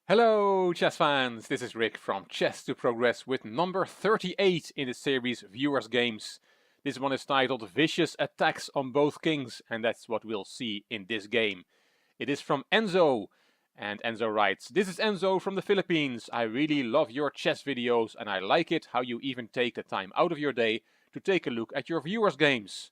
Hello, chess fans! This is Rick from Chess to Progress with number 38 in the series Viewers Games. This one is titled Vicious Attacks on Both Kings, and that's what we'll see in this game. It is from Enzo, and Enzo writes, "This is Enzo from the Philippines. I really love your chess videos, and I like it how you even take the time out of your day to take a look at your viewers' games.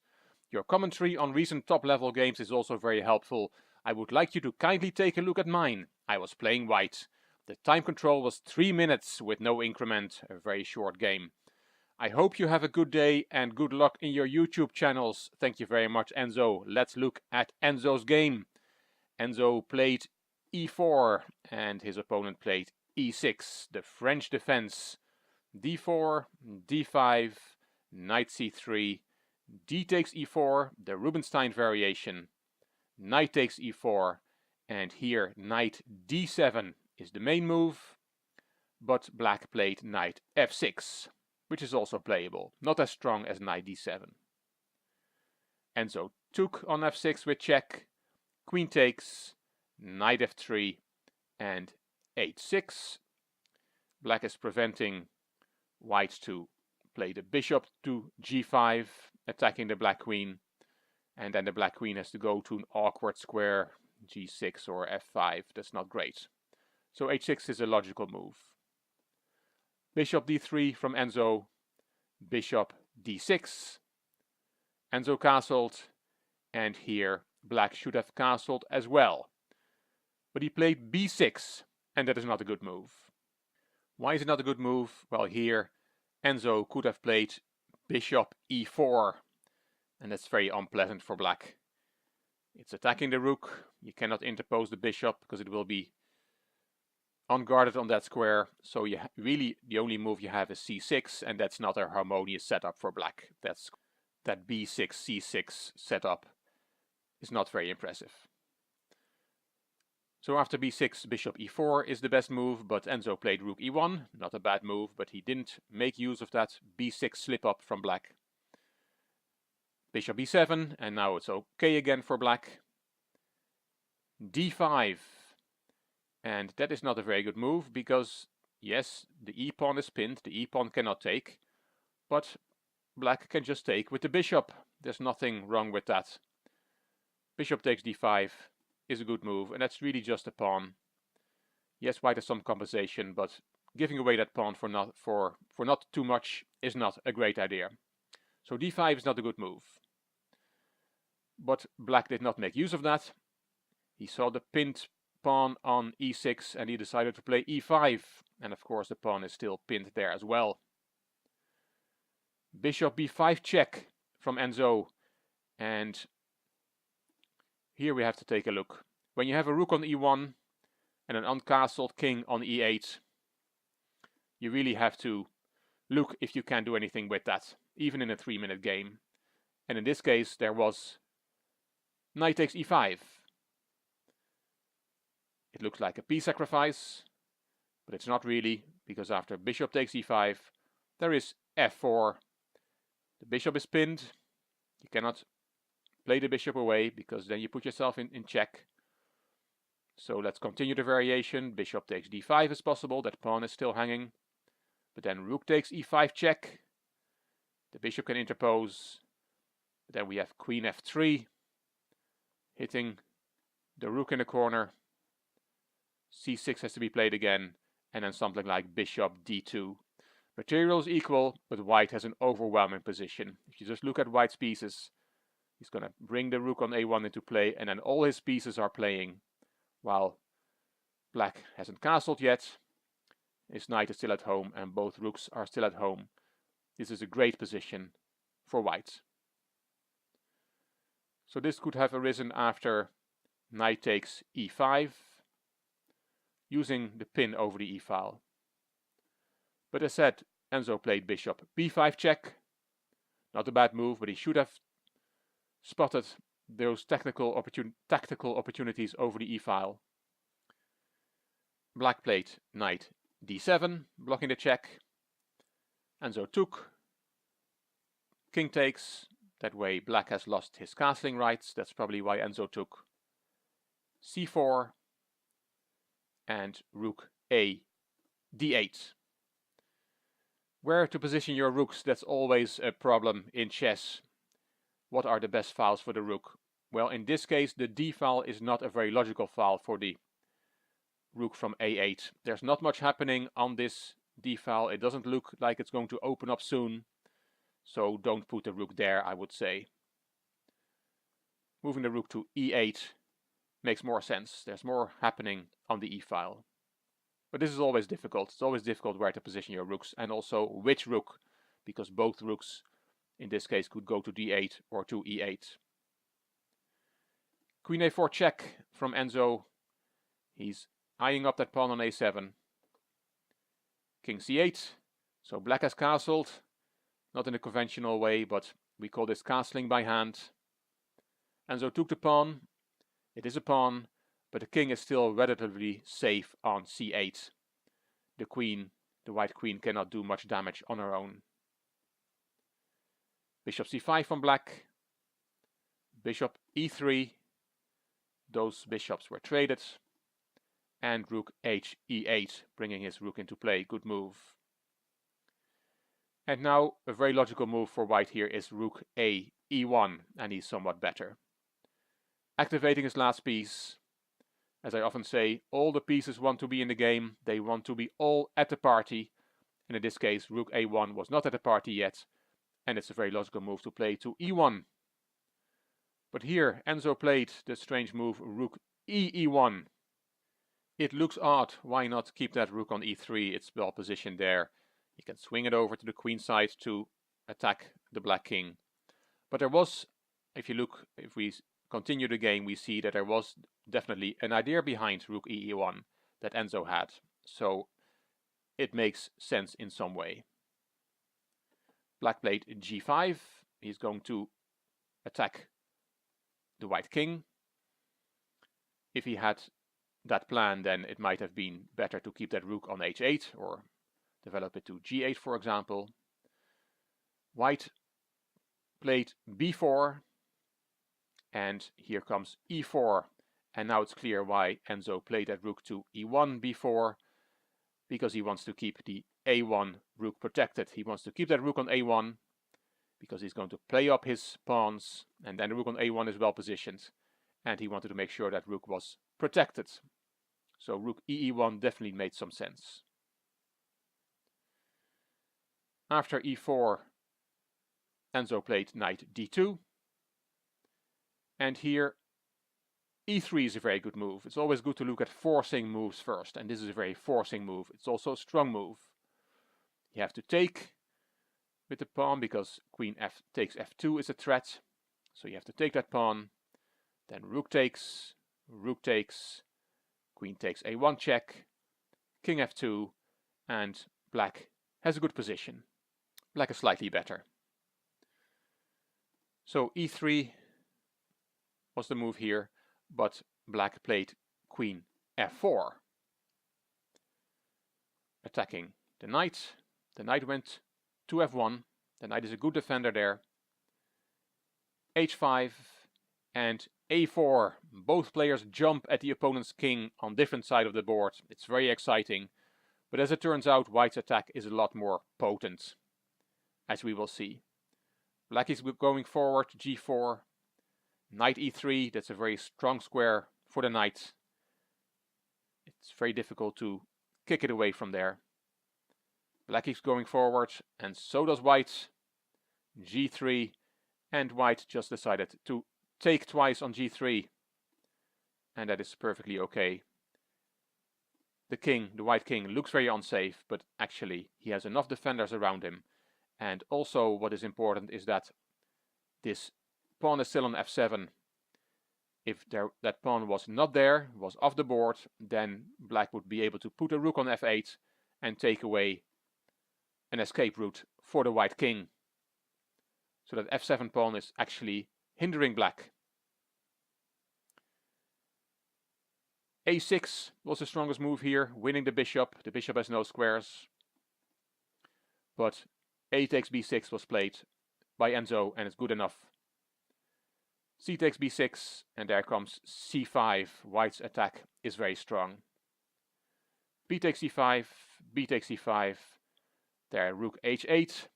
Your commentary on recent top-level games is also very helpful. I would like you to kindly take a look at mine. I was playing white. The time control was 3 minutes with no increment, a very short game. I hope you have a good day and good luck in your YouTube channels. Thank you very much, Enzo. Let's look at Enzo's game. Enzo played e4 and his opponent played e6, the French defense. d4, d5, knight c3, d takes e4, the Rubinstein variation, knight takes e4, and here knight d7 is the main move, but black played knight f6, which is also playable, not as strong as knight d7. Enzo took on f6 with check, queen takes, knight f3, and h6. Black is preventing white to play the bishop to g5, attacking the black queen, and then the black queen has to go to an awkward square, g6 or f5. That's not great. So h6 is a logical move. Bishop d3 from Enzo, bishop d6. Enzo castled, and here black should have castled as well. But he played b6, and that is not a good move. Why is it not a good move? Well, here Enzo could have played bishop e4, and that's very unpleasant for black. It's attacking the rook. You cannot interpose the bishop because it will be unguarded on that square. So really the only move you have is c6, and that's not a harmonious setup for black. That b6 c6 setup is not very impressive. So after b6, bishop e4 is the best move, but Enzo played rook e1, not a bad move, but he didn't make use of that b6 slip up from black. Bishop b7, and now it's okay again for black. d5, and that is not a very good move, because yes, the e-pawn is pinned, the e-pawn cannot take, but black can just take with the bishop. There's nothing wrong with that. Bishop takes d5 is a good move, and that's really just a pawn. Yes, white has some compensation, but giving away that pawn for not too much is not a great idea. So d5 is not a good move. But black did not make use of that. He saw the pinned pawn on e6 and he decided to play e5, and of course the pawn is still pinned there as well. Bishop b5 check from Enzo, and here we have to take a look. When you have a rook on e1 and an uncastled king on e8, you really have to look if you can do anything with that, even in a 3-minute game. And in this case there was knight takes e5. It looks like a piece sacrifice, but it's not really, because after bishop takes e5 there is f4. The bishop is pinned. You cannot play the bishop away because then you put yourself in check. So let's continue the variation. Bishop takes d5 is possible, that pawn is still hanging. But then rook takes e5 check. The bishop can interpose. But then we have queen f3, hitting the rook in the corner. c6 has to be played again, and then something like bishop d2. Material is equal, but white has an overwhelming position. If you just look at white's pieces, he's going to bring the rook on a1 into play, and then all his pieces are playing, while black hasn't castled yet. His knight is still at home, and both rooks are still at home. This is a great position for white. So this could have arisen after knight takes e5, using the pin over the e-file. But as said, Enzo played bishop b5 check. Not a bad move, but he should have spotted those tactical opportunities over the e-file. Black played knight d7, blocking the check. Enzo took. King takes. That way black has lost his castling rights. That's probably why Enzo took. c4. and rook a d8. Where to position your rooks, that's always a problem in chess. What are the best files for the rook? Well, in this case, the d file is not a very logical file for the rook from a8. There's not much happening on this d file. It doesn't look like it's going to open up soon, so don't put the rook there, I would say. Moving the rook to e8 makes more sense. There's more happening on the e file. But this is always difficult. It's always difficult where to position your rooks, and also which rook, because both rooks in this case could go to d8 or to e8. Queen a4 check from Enzo. He's eyeing up that pawn on a7. King c8. So black has castled. Not in a conventional way, but we call this castling by hand. Enzo took the pawn. It is a pawn, but the king is still relatively safe on c8. The queen, the white queen, cannot do much damage on her own. Bishop c5 from black. Bishop e3. Those bishops were traded. And rook h e8, bringing his rook into play. Good move. And now a very logical move for white here is rook a e1, and he's somewhat better. Activating his last piece. As I often say, all the pieces want to be in the game. They want to be all at the party. And in this case, rook a1 was not at the party yet. And it's a very logical move to play to e1. But here, Enzo played the strange move rook e1. It looks odd. Why not keep that rook on e3? It's well positioned there. You can swing it over to the queen side to attack the black king. But there was, if we continue the game, we see that there was definitely an idea behind rook e1 that Enzo had. So it makes sense in some way. Black played g5. He's going to attack the white king. If he had that plan, then it might have been better to keep that rook on h8 or develop it to g8, for example. White played b4, and here comes e4, and now it's clear why Enzo played that rook to e1 b4, because he wants to keep the a1 rook protected. He wants to keep that rook on a1 because he's going to play up his pawns, and then the rook on a1 is well positioned, and he wanted to make sure that rook was protected. So rook e1 definitely made some sense. After e4, Enzo played knight d2, and here e3 is a very good move. It's always good to look at forcing moves first, and this is a very forcing move. It's also a strong move. You have to take with the pawn because queen f takes f2 is a threat, so you have to take that pawn. Then rook takes, queen takes a1 check, king f2, and black has a good position. Black is slightly better. So e3 was the move here, but black played queen f4, attacking the knight. The knight went to f1. The knight is a good defender there. h5 and a4. Both players jump at the opponent's king on different side of the board. It's very exciting, but as it turns out, white's attack is a lot more potent, as we will see. Black is going forward, g4, knight e3. That's a very strong square for the knight. It's very difficult to kick it away from there. Black is going forward, and so does white. g3, and white just decided to take twice on g3, and that is perfectly okay. The white king, looks very unsafe, but actually he has enough defenders around him. And also what is important is that this pawn is still on f7. If that pawn was not there, was off the board, then black would be able to put a rook on f8 and take away an escape route for the white king. So that f7 pawn is actually hindering black. a6 was the strongest move here, winning the bishop. The bishop has no squares. But a takes b6 was played by Enzo, and it's good enough. C takes b6, and there comes c5. White's attack is very strong. b takes c5, b takes c5, there rook h8.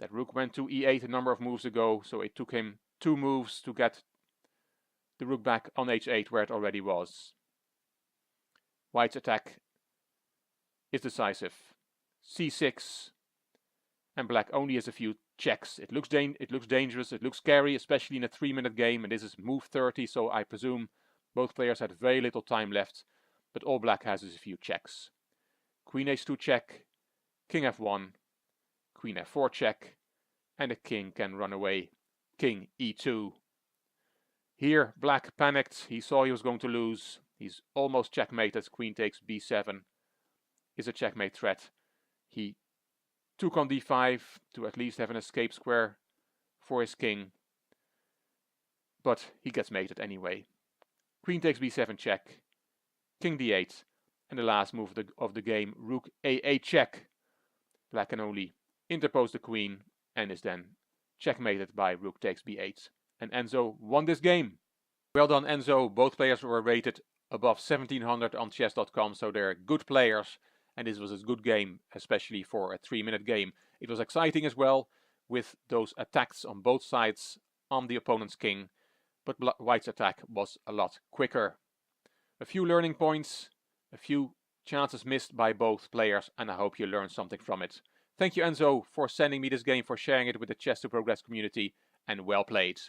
That rook went to e8 a number of moves ago, so it took him 2 moves to get the rook back on h8 where it already was. White's attack is decisive. c6, and black only has a few checks. It looks dangerous, it looks scary, especially in a 3-minute game, and this is move 30, so I presume both players had very little time left, but all black has is a few checks. Queen h2 check, king f1, queen f4 check, and the king can run away. King e2. Here black panicked, he saw he was going to lose. He's almost checkmated. Queen takes b7 is a checkmate threat. He took on d5 to at least have an escape square for his king, but he gets mated anyway. Queen takes b7 check, king d8, and the last move of the game, rook a8 check. Black can only interpose the queen and is then checkmated by rook takes b8. And Enzo won this game. Well done, Enzo. Both players were rated above 1700 on chess.com, so they're good players, and this was a good game, especially for a 3-minute game. It was exciting as well, with those attacks on both sides on the opponent's king, but White's attack was a lot quicker. A few learning points, a few chances missed by both players, and I hope you learned something from it. Thank you, Enzo, for sending me this game, for sharing it with the Chess to Progress community, and well played.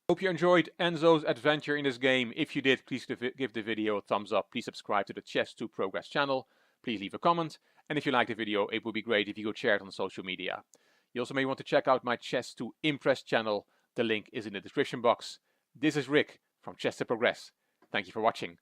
Hope you enjoyed Enzo's adventure in this game. If you did, please give the video a thumbs up. Please subscribe to the Chess to Progress channel. Please leave a comment. And if you like the video, it would be great if you could share it on social media. You also may want to check out my Chess to Impress channel. The link is in the description box. This is Rick from Chess to Progress. Thank you for watching.